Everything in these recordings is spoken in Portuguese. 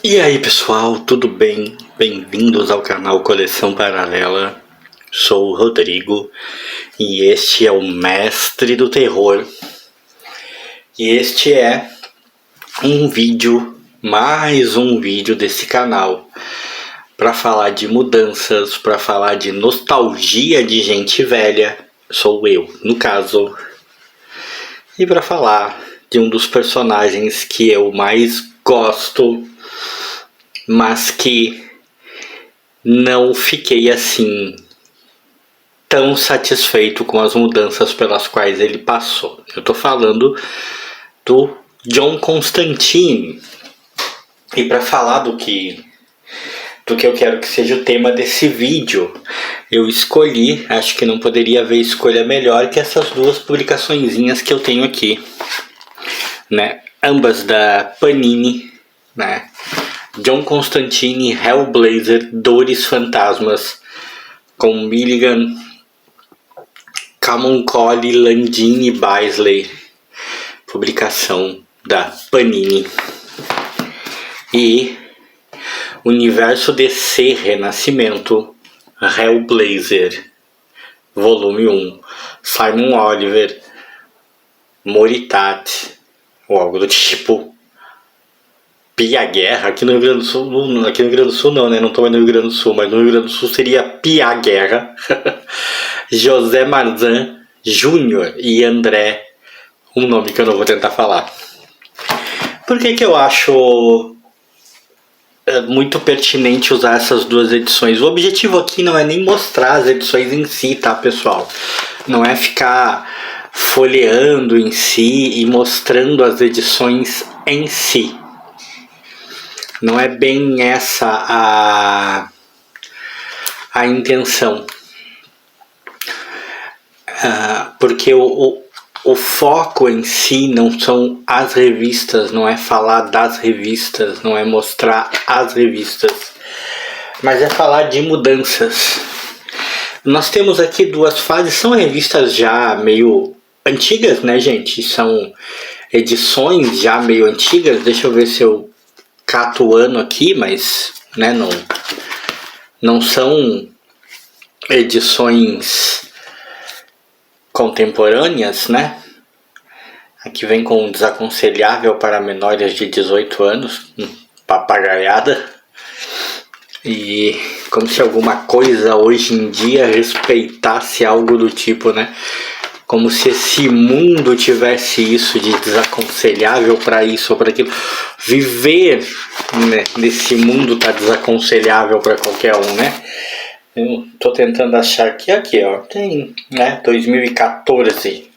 E aí pessoal, tudo bem? Bem-vindos ao canal Coleção Paralela. Sou o Rodrigo e este é o Mestre do Terror. E este é mais um vídeo desse canal para falar de mudanças, para falar de nostalgia de gente velha, sou eu, no caso, e para falar de um dos personagens que eu mais gosto, mas que não fiquei assim tão satisfeito com as mudanças pelas quais ele passou. Eu tô falando do John Constantine. E para falar do que eu quero que seja o tema desse vídeo, eu escolhi, acho que não poderia haver escolha melhor que essas duas publicaçõezinhas que eu tenho aqui, né? Ambas da Panini, né? John Constantine Hellblazer Dores Fantasmas, com Milligan, Camuncoli, Landini e Baisley, publicação da Panini. E Universo DC Renascimento Hellblazer, volume 1, Simon Oliver, Moritat, ou algo do tipo. Pia Guerra, aqui no Rio Grande do Sul, não, né? Não tô no Rio Grande do Sul, mas no Rio Grande do Sul seria Pia Guerra. José Marzan Júnior e André, um nome que eu não vou tentar falar. Por que eu acho muito pertinente usar essas duas edições? O objetivo aqui não é nem mostrar as edições em si, tá, pessoal? Não é ficar folheando em si e mostrando as edições em si. Não é bem essa a intenção. Porque o foco em si não são as revistas, não é falar das revistas, não é mostrar as revistas, mas é falar de mudanças. Nós temos aqui duas fases, são revistas já meio antigas, né, gente? São edições já meio antigas. Deixa eu ver se eu cato o ano aqui, mas né, não são edições contemporâneas, né? Aqui vem com desaconselhável para menores de 18 anos, papagaiada. E como se alguma coisa hoje em dia respeitasse algo do tipo, né? Como se esse mundo tivesse isso de desaconselhável para isso ou para aquilo. Viver, né, nesse mundo tá desaconselhável para qualquer um, né? Eu tô tentando achar aqui, ó, tem, né, 2014.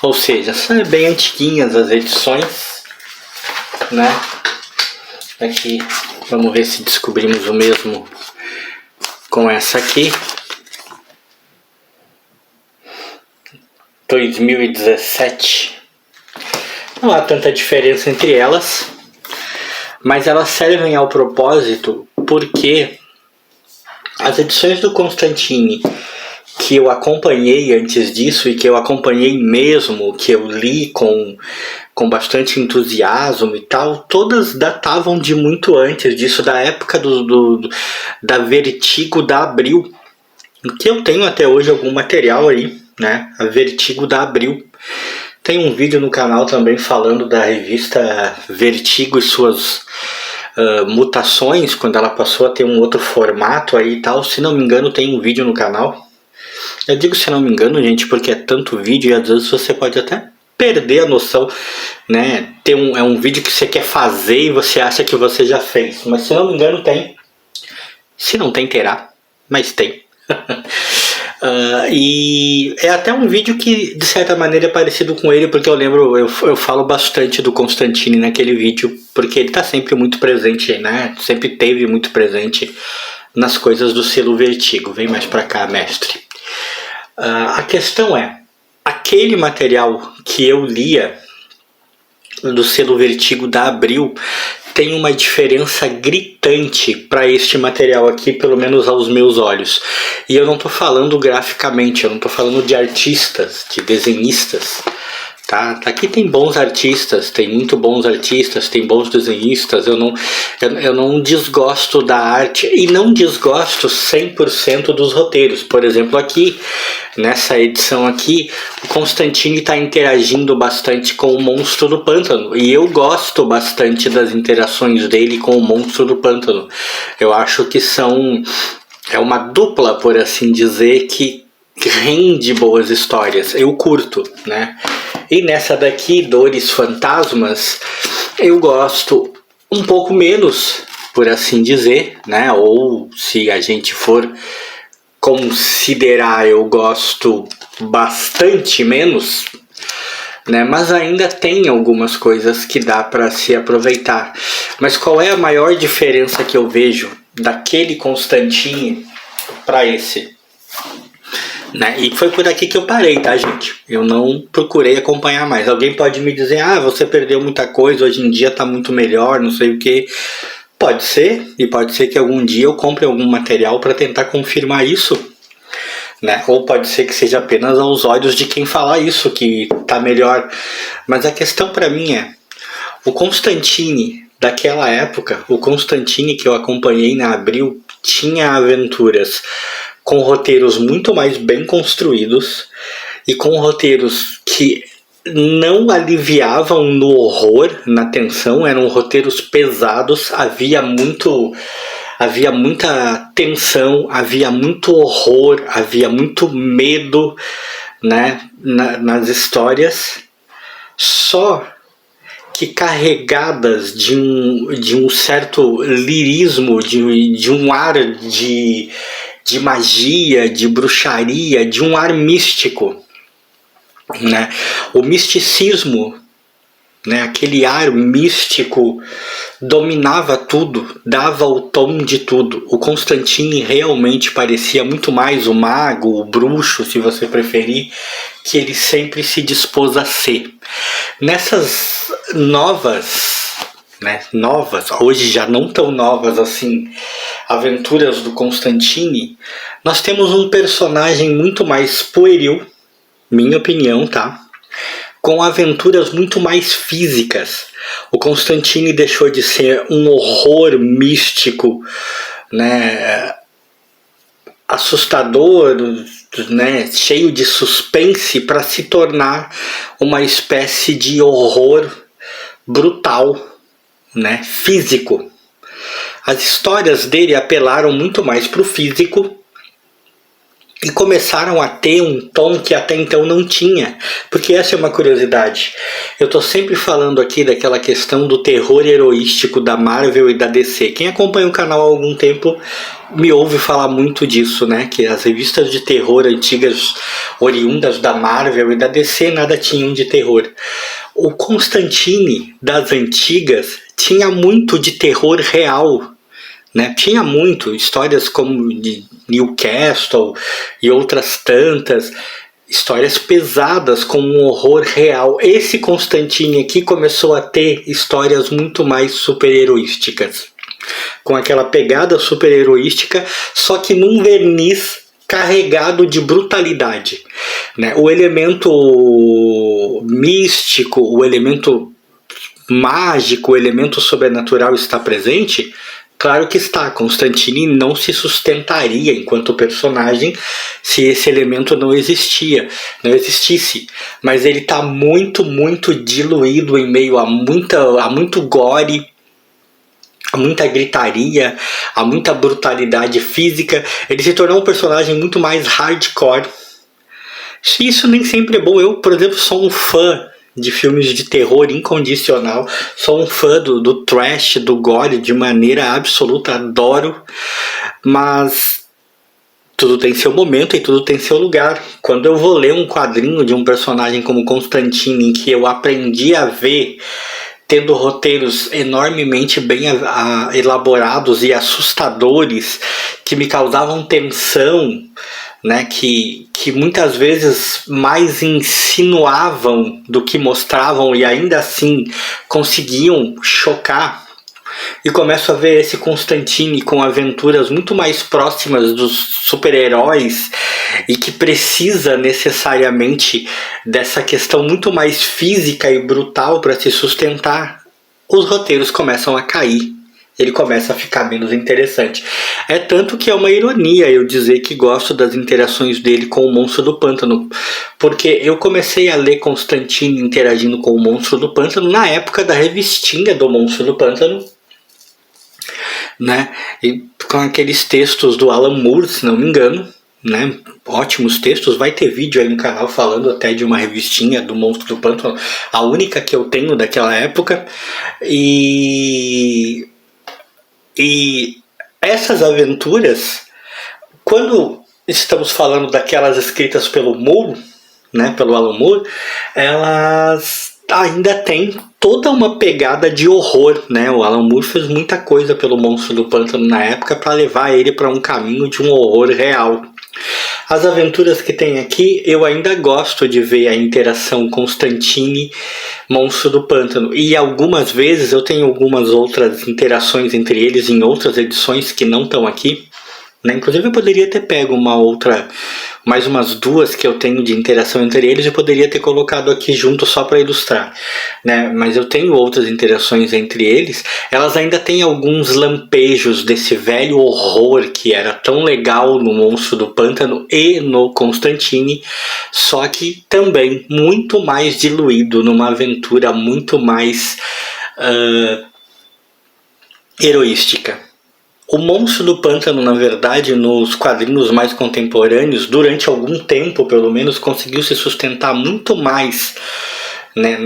Ou seja, são bem antiguinhas as edições, né? Aqui, vamos ver se descobrimos o mesmo com essa aqui. 2017. Não há tanta diferença entre elas, mas elas servem ao propósito porque as edições do Constantine que eu acompanhei antes disso e que eu acompanhei mesmo, que eu li com bastante entusiasmo e tal, todas datavam de muito antes disso, da época da Vertigo da Abril, que eu tenho até hoje algum material aí, né? A Vertigo da Abril. Tem um vídeo no canal também falando da revista Vertigo e suas mutações, quando ela passou a ter um outro formato aí e tal. Se não me engano, tem um vídeo no canal. Eu digo se não me engano, gente, porque é tanto vídeo e às vezes você pode até perder a noção, né? É um vídeo que você quer fazer e você acha que você já fez, mas se não me engano tem. Se não tem, terá, mas tem. E é até um vídeo que de certa maneira é parecido com ele, porque eu lembro, eu falo bastante do Constantine naquele vídeo, porque ele tá sempre muito presente, né? Sempre teve muito presente nas coisas do selo Vertigo. Vem mais pra cá, mestre. A questão é, aquele material que eu lia do selo Vertigo da Abril tem uma diferença gritante para este material aqui, pelo menos aos meus olhos. E eu não estou falando graficamente, eu não estou falando de artistas, de desenhistas, Tá? Aqui tem bons artistas, tem muito bons artistas, tem bons desenhistas. Eu não desgosto da arte e não desgosto 100% dos roteiros. Por exemplo, aqui, nessa edição aqui, o Constantine está interagindo bastante com o Monstro do Pântano. E eu gosto bastante das interações dele com o Monstro do Pântano. Eu acho que é uma dupla, por assim dizer, que rende boas histórias. Eu curto, né? E nessa daqui, Dores Fantasmas, eu gosto um pouco menos, por assim dizer, né? Ou se a gente for considerar, eu gosto bastante menos, né? Mas ainda tem algumas coisas que dá para se aproveitar. Mas qual é a maior diferença que eu vejo daquele Constantine para esse? Né? E foi por aqui que eu parei, tá, gente? Eu não procurei acompanhar mais. Alguém pode me dizer, você perdeu muita coisa, hoje em dia tá muito melhor, não sei o que. Pode ser, e pode ser que algum dia eu compre algum material para tentar confirmar isso, né? Ou pode ser que seja apenas aos olhos de quem falar isso, que tá melhor. Mas a questão para mim é, o Constantine daquela época, o Constantine que eu acompanhei na Abril, tinha aventuras com roteiros muito mais bem construídos e com roteiros que não aliviavam no horror, na tensão, eram roteiros pesados, havia muita tensão, havia muito horror, havia muito medo, né, nas histórias, só que carregadas de um certo lirismo, de um ar de magia, de bruxaria, de um ar místico, né? O misticismo, né? Aquele ar místico dominava tudo, dava o tom de tudo. O Constantine realmente parecia muito mais o mago, o bruxo, se você preferir, que ele sempre se dispôs a ser. Nessas novas, hoje já não tão novas assim, aventuras do Constantine, nós temos um personagem muito mais pueril, minha opinião, tá? Com aventuras muito mais físicas. O Constantine deixou de ser um horror místico, né, assustador, né, cheio de suspense, para se tornar uma espécie de horror brutal, né, físico. As histórias dele apelaram muito mais para o físico e começaram a ter um tom que até então não tinha. Porque essa é uma curiosidade. Eu tô sempre falando aqui daquela questão do terror heroístico da Marvel e da DC. Quem acompanha o canal há algum tempo me ouve falar muito disso, né? Que as revistas de terror antigas, oriundas da Marvel e da DC, nada tinham de terror. O Constantine das antigas tinha muito de terror real, né? Tinha muito, histórias como de Newcastle e outras tantas, histórias pesadas com um horror real. Esse Constantine aqui começou a ter histórias muito mais super-heroísticas, com aquela pegada super-heroística, só que num verniz carregado de brutalidade, né? O elemento místico, o elemento mágico, o elemento sobrenatural está presente. Claro que está, Constantine não se sustentaria enquanto personagem se esse elemento não existisse, mas ele está muito, muito diluído em meio a muito gore, a muita gritaria, a muita brutalidade física. Ele se tornou um personagem muito mais hardcore. Isso nem sempre é bom. Eu, por exemplo, sou um fã de filmes de terror incondicional, sou um fã do trash, do gore de maneira absoluta, adoro, mas tudo tem seu momento e tudo tem seu lugar. Quando eu vou ler um quadrinho de um personagem como Constantine, em que eu aprendi a ver tendo roteiros enormemente bem elaborados e assustadores, que me causavam tensão, né, que muitas vezes mais insinuavam do que mostravam e ainda assim conseguiam chocar, e começo a ver esse Constantine com aventuras muito mais próximas dos super-heróis e que precisa necessariamente dessa questão muito mais física e brutal para se sustentar, os roteiros começam a cair. Ele começa a ficar menos interessante. É tanto que é uma ironia eu dizer que gosto das interações dele com o Monstro do Pântano, porque eu comecei a ler Constantine interagindo com o Monstro do Pântano na época da revistinha do Monstro do Pântano, né? E com aqueles textos do Alan Moore, se não me engano, né? Ótimos textos. Vai ter vídeo aí no canal falando até de uma revistinha do Monstro do Pântano, a única que eu tenho daquela época. E essas aventuras, quando estamos falando daquelas escritas pelo Moore, né, pelo Alan Moore, elas ainda têm toda uma pegada de horror, né? O Alan Moore fez muita coisa pelo Monstro do Pântano na época para levar ele para um caminho de um horror real. As aventuras que tem aqui, eu ainda gosto de ver a interação Constantine Monstro do Pântano, e algumas vezes eu tenho algumas outras interações entre eles em outras edições que não estão aqui, né? Inclusive eu poderia ter pego mais umas duas que eu tenho de interação entre eles, eu poderia ter colocado aqui junto só para ilustrar, né? Mas eu tenho outras interações entre eles. Elas ainda têm alguns lampejos desse velho horror que era tão legal no Monstro do Pântano e no Constantine, só que também muito mais diluído numa aventura muito mais heroística. O Monstro do Pântano, na verdade, nos quadrinhos mais contemporâneos, durante algum tempo, pelo menos, conseguiu se sustentar muito mais, né,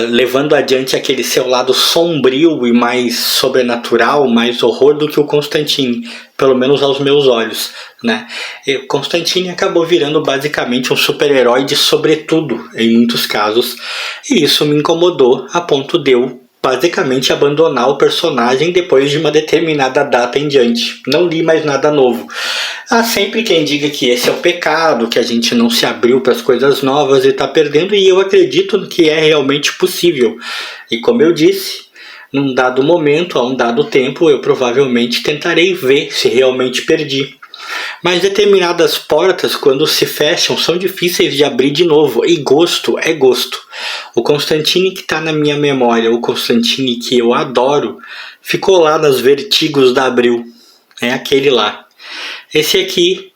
levando adiante aquele seu lado sombrio e mais sobrenatural, mais horror do que o Constantine, pelo menos aos meus olhos, né? E o Constantine acabou virando basicamente um super-herói de sobretudo, em muitos casos, e isso me incomodou a ponto de eu basicamente abandonar o personagem depois de uma determinada data em diante. Não li mais nada novo. Há sempre quem diga que esse é o pecado, que a gente não se abriu para as coisas novas e está perdendo, e eu acredito que é realmente possível. E como eu disse, num dado momento, a um dado tempo, eu provavelmente tentarei ver se realmente perdi. Mas determinadas portas, quando se fecham, são difíceis de abrir de novo. E gosto é gosto. O Constantine que está na minha memória, o Constantine que eu adoro, ficou lá nas Vertigos da Abril. É aquele lá. Esse aqui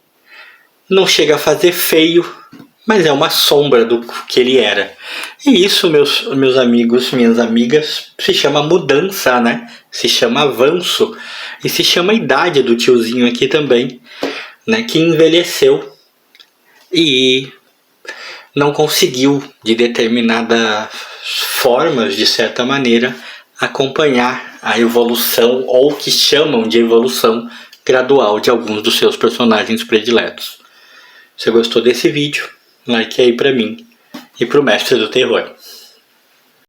não chega a fazer feio, mas é uma sombra do que ele era. E isso, meus amigos, minhas amigas, se chama mudança, né? Se chama avanço. E se chama idade do tiozinho aqui também, né, que envelheceu e não conseguiu, de determinadas formas, de certa maneira, acompanhar a evolução, ou que chamam de evolução gradual, de alguns dos seus personagens prediletos. Se você gostou desse vídeo, like aí pra mim e pro Mestre do Terror.